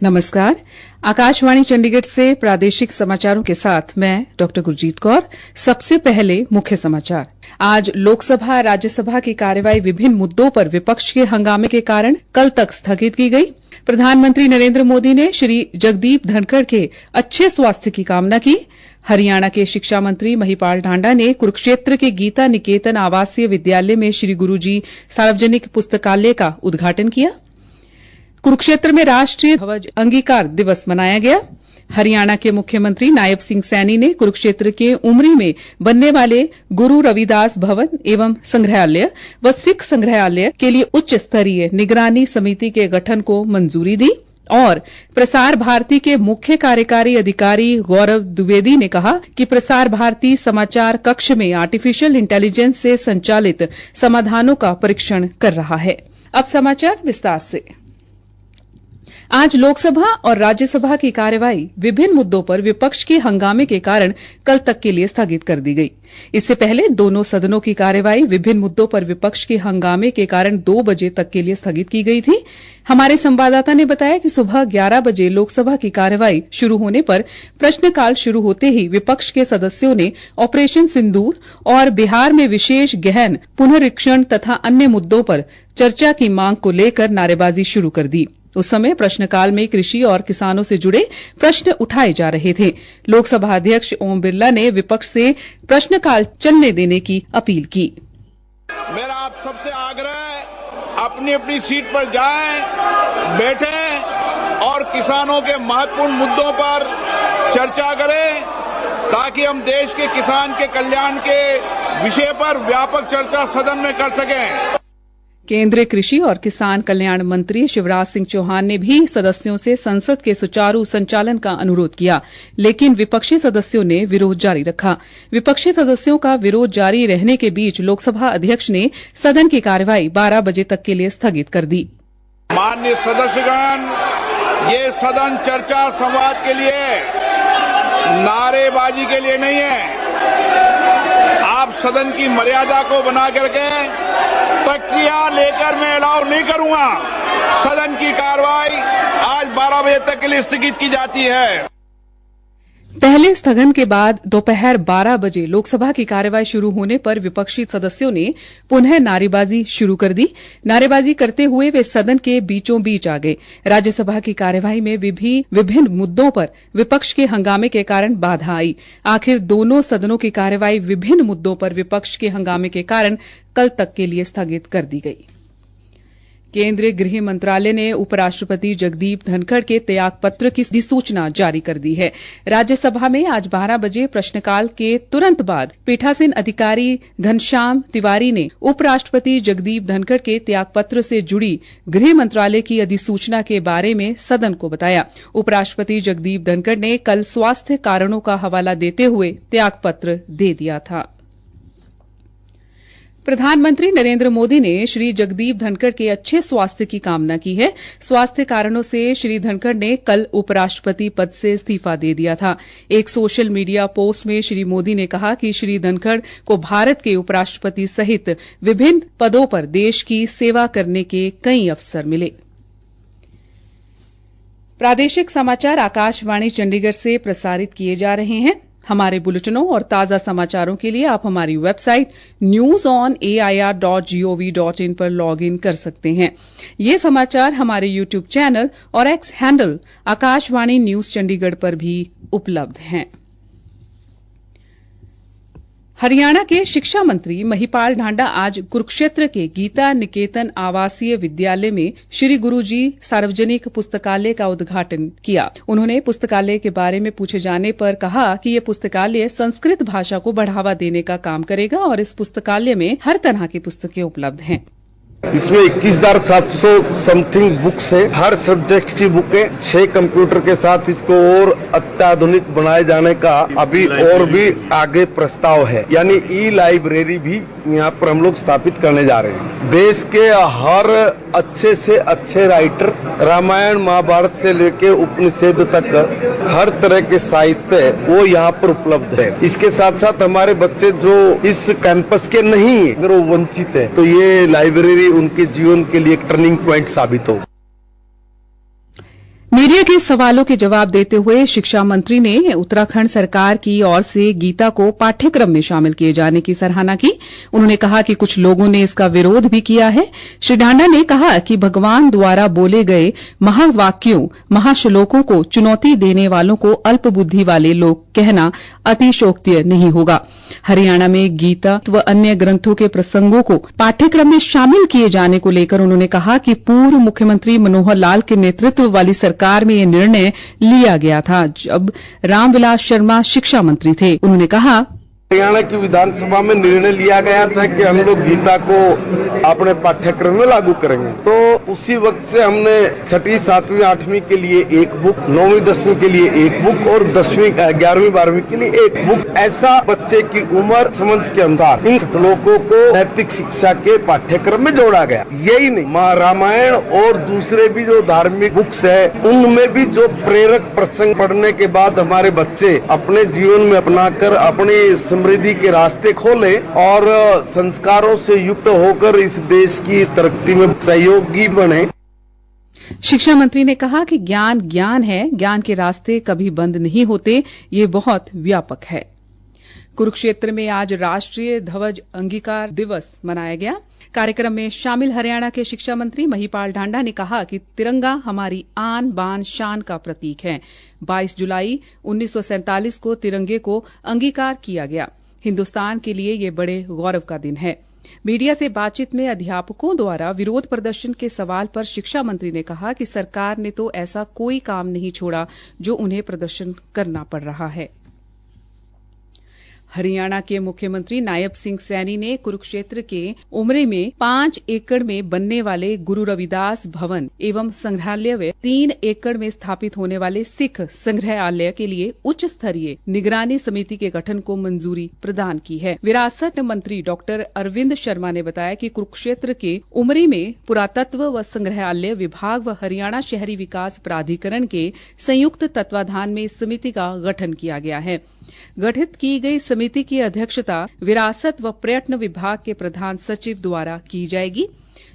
नमस्कार। आकाशवाणी चंडीगढ़ से प्रादेशिक समाचारों के साथ मैं डॉक्टर गुरजीत कौर। सबसे पहले मुख्य समाचार। आज लोकसभा राज्यसभा की कार्यवाही विभिन्न मुद्दों पर विपक्ष के हंगामे के कारण कल तक स्थगित की गई। प्रधानमंत्री नरेंद्र मोदी ने श्री जगदीप धनखड़ के अच्छे स्वास्थ्य की कामना की। हरियाणा के शिक्षा मंत्री महिपाल ढांडा ने कुरुक्षेत्र के गीता निकेतन आवासीय विद्यालय में श्री गुरुजी सार्वजनिक पुस्तकालय का उद्घाटन किया। कुरुक्षेत्र में राष्ट्रीय ध्वज अंगीकार दिवस मनाया गया। हरियाणा के मुख्यमंत्री नायब सिंह सैनी ने कुरुक्षेत्र के उमरी में बनने वाले गुरु रविदास भवन एवं संग्रहालय व सिख संग्रहालय के लिए उच्च स्तरीय निगरानी समिति के गठन को मंजूरी दी। और प्रसार भारती के मुख्य कार्यकारी अधिकारी गौरव द्विवेदी ने कहा कि प्रसार भारती समाचार कक्ष में आर्टिफिशियल इंटेलिजेंस से संचालित समाधानों का परीक्षण कर रहा है। अब समाचार विस्तार से। आज लोकसभा और राज्यसभा की कार्यवाही विभिन्न मुद्दों पर विपक्ष के हंगामे के कारण कल तक के लिए स्थगित कर दी गई। इससे पहले दोनों सदनों की कार्यवाही विभिन्न मुद्दों पर विपक्ष के हंगामे के कारण 2 बजे तक के लिए स्थगित की गई थी। हमारे संवाददाता ने बताया कि सुबह 11 बजे लोकसभा की कार्यवाही शुरू होने पर प्रश्नकाल शुरू होते ही विपक्ष के सदस्यों ने ऑपरेशन सिंदूर और बिहार में विशेष गहन पुनरीक्षण तथा अन्य मुद्दों पर चर्चा की मांग को लेकर नारेबाजी शुरू कर दी। उस समय प्रश्नकाल में कृषि और किसानों से जुड़े प्रश्न उठाए जा रहे थे। लोकसभा अध्यक्ष ओम बिरला ने विपक्ष से प्रश्नकाल चलने देने की अपील की। मेरा आप सबसे आग्रह है, अपनी अपनी सीट पर जाएं, बैठें और किसानों के महत्वपूर्ण मुद्दों पर चर्चा करें ताकि हम देश के किसान के कल्याण के विषय पर व्यापक चर्चा सदन में कर सकें। केंद्रीय कृषि और किसान कल्याण मंत्री शिवराज सिंह चौहान ने भी सदस्यों से संसद के सुचारू संचालन का अनुरोध किया, लेकिन विपक्षी सदस्यों ने विरोध जारी रखा। विपक्षी सदस्यों का विरोध जारी रहने के बीच लोकसभा अध्यक्ष ने सदन की कार्यवाही 12 बजे तक के लिए स्थगित कर दी। माननीय सदस्यगण, ये सदन चर्चा संवाद के लिए, नारेबाजी के लिए नहीं है। आप सदन की मर्यादा को बना करके तख्तियां लेकर मैं अलाउ नहीं करूंगा। सदन की कार्रवाई आज 12 बजे तक के लिए स्थगित की जाती है। पहले स्थगन के बाद दोपहर 12 बजे लोकसभा की कार्यवाही शुरू होने पर विपक्षी सदस्यों ने पुनः नारेबाजी शुरू कर दी। नारेबाजी करते हुए वे सदन के बीचों बीच आ गए। राज्यसभा की कार्यवाही में विभिन्न मुद्दों पर विपक्ष के हंगामे के कारण बाधा आई। आखिर दोनों सदनों की कार्यवाही विभिन्न मुद्दों पर विपक्ष के हंगामे के कारण कल तक के लिए स्थगित कर दी गई। केंद्रीय गृह मंत्रालय ने उपराष्ट्रपति जगदीप धनखड़ के त्यागपत्र की अधिसूचना जारी कर दी है। राज्यसभा में आज 12 बजे प्रश्नकाल के तुरंत बाद पीठासीन अधिकारी घनश्याम तिवारी ने उपराष्ट्रपति जगदीप धनखड़ के त्यागपत्र से जुड़ी गृह मंत्रालय की अधिसूचना के बारे में सदन को बताया। उपराष्ट्रपति जगदीप धनखड़ ने कल स्वास्थ्य कारणों का हवाला देते हुए त्यागपत्र दे दिया था। प्रधानमंत्री नरेंद्र मोदी ने श्री जगदीप धनखड़ के अच्छे स्वास्थ्य की कामना की है। स्वास्थ्य कारणों से श्री धनखड़ ने कल उपराष्ट्रपति पद से इस्तीफा दे दिया था। एक सोशल मीडिया पोस्ट में श्री मोदी ने कहा कि श्री धनखड़ को भारत के उपराष्ट्रपति सहित विभिन्न पदों पर देश की सेवा करने के कई अवसर मिले। प्रादेशिक समाचार आकाशवाणी चंडीगढ़ से प्रसारित किए जा रहे हैं। हमारे बुलेटिनों और ताजा समाचारों के लिए आप हमारी वेबसाइट newsonair.gov.in पर लॉग इन कर सकते हैं। ये समाचार हमारे यूट्यूब चैनल और x handle Akashvani news Chandigarh पर भी उपलब्ध हैं। हरियाणा के शिक्षा मंत्री महिपाल ढांडा आज कुरुक्षेत्र के गीता निकेतन आवासीय विद्यालय में श्री गुरुजी सार्वजनिक पुस्तकालय का उद्घाटन किया। उन्होंने पुस्तकालय के बारे में पूछे जाने पर कहा कि ये पुस्तकालय संस्कृत भाषा को बढ़ावा देने का काम करेगा और इस पुस्तकालय में हर तरह की पुस्तकें उपलब्ध हैं। इसमें 21,700 समथिंग बुक्स है। हर सब्जेक्ट की बुकें, 6 कंप्यूटर के साथ इसको और अत्याधुनिक बनाए जाने का अभी और भी आगे प्रस्ताव है। यानी ई लाइब्रेरी भी यहाँ पर हम लोग स्थापित करने जा रहे हैं। देश के हर अच्छे से अच्छे राइटर, रामायण महाभारत से लेके उपनिषद तक हर तरह के साहित्य वो यहाँ पर उपलब्ध है। इसके साथ साथ हमारे बच्चे जो इस कैंपस के नहीं है, अगर वो वंचित है, तो ये लाइब्रेरी उनके जीवन के लिए एक टर्निंग पॉइंट साबित हो। मीडिया के सवालों के जवाब देते हुए शिक्षा मंत्री ने उत्तराखंड सरकार की ओर से गीता को पाठ्यक्रम में शामिल किए जाने की सराहना की। उन्होंने कहा कि कुछ लोगों ने इसका विरोध भी किया है। श्री ढांडा ने कहा कि भगवान द्वारा बोले गए महावाक्यों, महाश्लोकों को चुनौती देने वालों को अल्पबुद्धि वाले लोग कहना अतिशयोक्ति नहीं होगा। हरियाणा में गीता व अन्य ग्रंथों के प्रसंगों को पाठ्यक्रम में शामिल किए जाने को लेकर उन्होंने कहा कि पूर्व मुख्यमंत्री मनोहर लाल के नेतृत्व वाली सरकार में यह निर्णय लिया गया था जब रामविलास शर्मा शिक्षा मंत्री थे। उन्होंने कहा, हरियाणा की विधानसभा में निर्णय लिया गया था कि हम लोग गीता को अपने पाठ्यक्रम में लागू करेंगे, तो उसी वक्त से हमने 6वीं, 7वीं, 8वीं के लिए एक बुक, 9वीं, 10वीं के लिए एक बुक और 10वीं, 11वीं, 12वीं के लिए एक बुक, ऐसा बच्चे की उम्र समझ के अनुसार इन श्लोकों को नैतिक शिक्षा के पाठ्यक्रम में जोड़ा गया। यही नहीं, महारामायण और दूसरे भी जो धार्मिक बुक्स है उनमें भी जो प्रेरक प्रसंग पढ़ने के बाद हमारे बच्चे अपने जीवन में अपनाकर अपनी समृद्धि के रास्ते खोले और संस्कारों से युक्त होकर इस देश की तरक्की में सहयोगी बने। शिक्षा मंत्री ने कहा कि ज्ञान ज्ञान है, ज्ञान के रास्ते कभी बंद नहीं होते, ये बहुत व्यापक है। कुरुक्षेत्र में आज राष्ट्रीय ध्वज अंगीकार दिवस मनाया गया। कार्यक्रम में शामिल हरियाणा के शिक्षा मंत्री महिपाल ढांडा ने कहा कि तिरंगा हमारी आन बान शान का प्रतीक है। 22 जुलाई 1947 को तिरंगे को अंगीकार किया गया। हिंदुस्तान के लिए ये बड़े गौरव का दिन है। मीडिया से बातचीत में अध्यापकों द्वारा विरोध प्रदर्शन के सवाल पर शिक्षा मंत्री ने कहा कि सरकार ने तो ऐसा कोई काम नहीं छोड़ा जो उन्हें प्रदर्शन करना पड़ रहा है। हरियाणा के मुख्यमंत्री नायब सिंह सैनी ने कुरुक्षेत्र के उमरे में 5 एकड़ में बनने वाले गुरु रविदास भवन एवं संग्रहालय व 3 एकड़ में स्थापित होने वाले सिख संग्रहालय के लिए उच्च स्तरीय निगरानी समिति के गठन को मंजूरी प्रदान की है। विरासत मंत्री डॉक्टर अरविंद शर्मा ने बताया कि कुरुक्षेत्र के उमरी में पुरातत्व व संग्रहालय विभाग व हरियाणा शहरी विकास प्राधिकरण के संयुक्त तत्वाधान में इस समिति का गठन किया गया है। गठित की गई समिति की अध्यक्षता विरासत व पर्यटन विभाग के प्रधान सचिव द्वारा की जाएगी,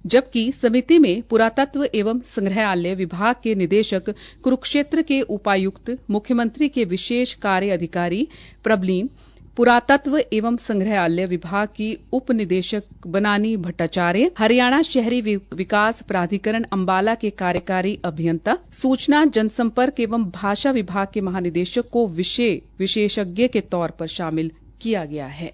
जबकि समिति में पुरातत्व एवं संग्रहालय विभाग के निदेशक, कुरुक्षेत्र के उपायुक्त, मुख्यमंत्री के विशेष कार्य अधिकारी प्रबलीन, पुरातत्व एवं संग्रहालय विभाग की उप निदेशक बनानी भट्टाचार्य, हरियाणा शहरी विकास प्राधिकरण अंबाला के कार्यकारी अभियंता, सूचना जनसंपर्क एवं भाषा विभाग के महानिदेशक को विशेषज्ञ के तौर पर शामिल किया गया है।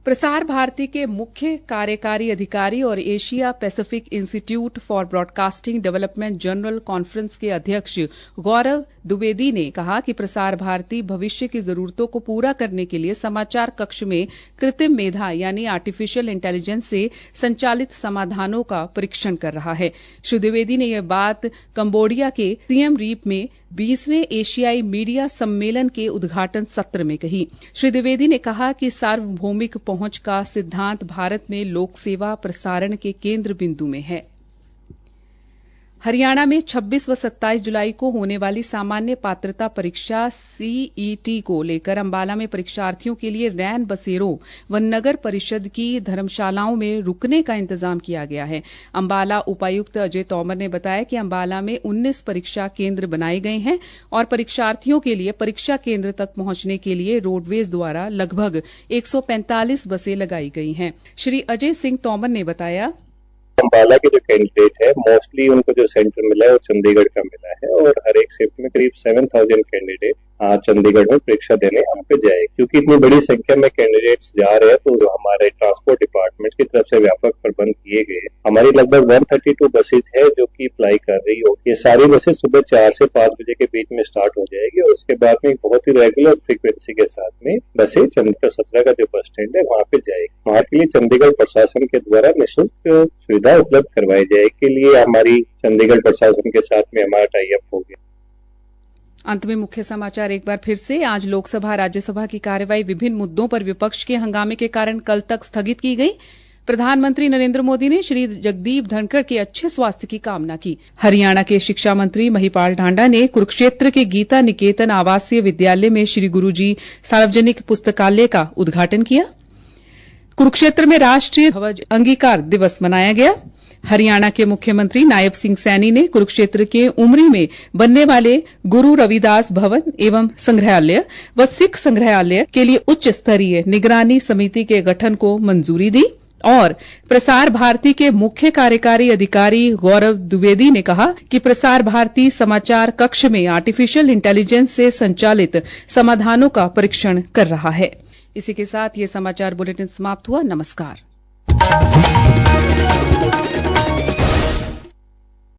प्रसार भारती के मुख्य कार्यकारी अधिकारी और Asia Pacific institute for broadcasting development general conference के अध्यक्ष गौरव द्विवेदी ने कहा कि प्रसार भारती भविष्य की जरूरतों को पूरा करने के लिए समाचार कक्ष में कृत्रिम मेधा यानी आर्टिफिशियल इंटेलिजेंस से संचालित समाधानों का परीक्षण कर रहा है। श्री द्विवेदी ने यह बात कंबोडिया के सियम रीप में 20वें एशियाई मीडिया सम्मेलन के उद्घाटन सत्र में कही। श्री द्विवेदी ने कहा कि सार्वभौमिक पहुंच का सिद्धांत भारत में लोक सेवा प्रसारण के केंद्र बिंदु में है। हरियाणा में 26 व 27 जुलाई को होने वाली सामान्य पात्रता परीक्षा सीईटी को लेकर अंबाला में परीक्षार्थियों के लिए रैन बसेरों व नगर परिषद की धर्मशालाओं में रुकने का इंतजाम किया गया है। अंबाला उपायुक्त अजय तोमर ने बताया कि अंबाला में 19 परीक्षा केंद्र बनाए गए हैं और परीक्षार्थियों के लिए परीक्षा केंद्र तक पहुंचने के लिए रोडवेज द्वारा लगभग 145 बसें लगाई गई हैं। श्री अजय सिंह तोमर ने बताया, अंबाला के जो कैंडिडेट है मोस्टली उनको जो सेंटर मिला है वो चंडीगढ़ का मिला है और हर एक शिफ्ट में करीब 7,000 कैंडिडेट चंडीगढ़ में परीक्षा देने यहाँ पे जाए। क्योंकि इतनी बड़ी संख्या में कैंडिडेट्स जा रहे हैं तो जो हमारे ट्रांसपोर्ट डिपार्टमेंट की तरफ से व्यापक प्रबंध किए गए। हमारी लगभग 132 बसेज है जो कि अप्लाई कर रही हो। ये सारी बसेज सुबह 4 से 5 बजे के बीच में स्टार्ट हो जाएगी और उसके बाद में बहुत ही रेगुलर फ्रीक्वेंसी के साथ में बसें चंडीगढ़ 17 का जो बस स्टैंड है वहाँ पे जाएगी। वहाँ के लिए चंडीगढ़ प्रशासन के द्वारा निःशुल्क सुविधा उपलब्ध करवाई जाए के लिए हमारी चंडीगढ़ प्रशासन के साथ में हमारा टाई अप हो गया। अंत में मुख्य समाचार एक बार फिर से। आज लोकसभा राज्यसभा की कार्यवाही विभिन्न मुद्दों पर विपक्ष के हंगामे के कारण कल तक स्थगित की गई। प्रधानमंत्री नरेंद्र मोदी ने श्री जगदीप धनखड़ के अच्छे स्वास्थ्य की कामना की। हरियाणा के शिक्षा मंत्री महिपाल ढांडा ने कुरुक्षेत्र के गीता निकेतन आवासीय विद्यालय में श्री गुरुजी सार्वजनिक पुस्तकालय का उद्घाटन किया। कुरुक्षेत्र में राष्ट्रीय ध्वज अंगीकार दिवस मनाया गया। हरियाणा के मुख्यमंत्री नायब सिंह सैनी ने कुरुक्षेत्र के उमरी में बनने वाले गुरु रविदास भवन एवं संग्रहालय व सिख संग्रहालय के लिए उच्च स्तरीय निगरानी समिति के गठन को मंजूरी दी और प्रसार भारती के मुख्य कार्यकारी अधिकारी गौरव द्विवेदी ने कहा कि प्रसार भारती समाचार कक्ष में आर्टिफिशियल इंटेलिजेंस से संचालित समाधानों का परीक्षण कर रहा है। इसी के साथ ये समाचार बुलेटिन समाप्त हुआ। नमस्कार।